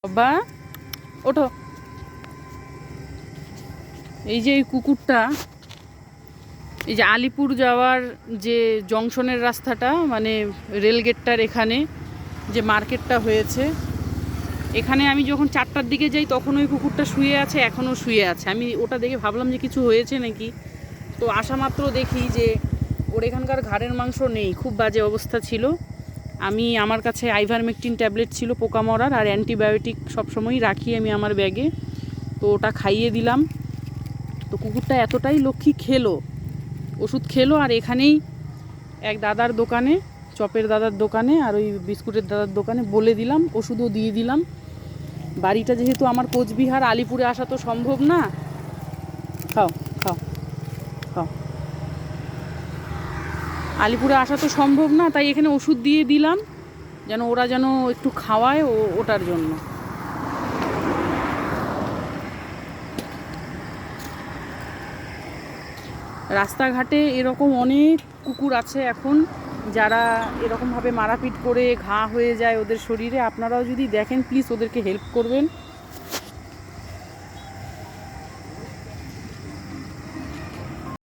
বাবা ওঠো। এই যে এই কুকুরটা, এই যে আলিপুর যাওয়ার যে জংশনের রাস্তাটা, মানে রেলগেটটার এখানে যে মার্কেটটা হয়েছে, এখানে আমি যখন 4টার দিকে যাই তখন ওই কুকুরটা শুয়ে আছে, এখনও শুয়ে আছে। আমি ওটা দেখে ভাবলাম যে কিছু হয়েছে নাকি। তো আসা মাত্র দেখি যে ওর এখানকার ঘাড়ের মাংস নেই, খুব বাজে অবস্থা ছিল। আমি আমার কাছে আইভারমেকটিন ট্যাবলেট ছিল পোকা মরার, আর অ্যান্টিবায়োটিক সবসময়ই রাখি আমি আমার ব্যাগে। তো ওটা খাইয়ে দিলাম। তো কুকুরটা এতটাই লক্ষ্মী, খেলো, ওষুধ খেলো। আর এখানেই এক দাদার দোকানে, চপের দাদার দোকানে আর ওই বিস্কুটের দাদার দোকানে বলে দিলাম, ওষুধও দিয়ে দিলাম। বাড়িটা যেহেতু আমার কোচবিহার, আলিপুরে আসা তো সম্ভব না। খাও খাও খাও, আলিপুরে আসা তো সম্ভব না, তাই এখানে ওষুধ দিয়ে দিলাম যেন ওরা যেন একটু খাওয়ায় ওটার জন্য। রাস্তাঘাটে এরকম অনেক কুকুর আছে এখন, যারা এরকমভাবে মারাপিট করে ঘা হয়ে যায় ওদের শরীরে। আপনারাও যদি দেখেন প্লিজ ওদেরকে হেল্প করবেন।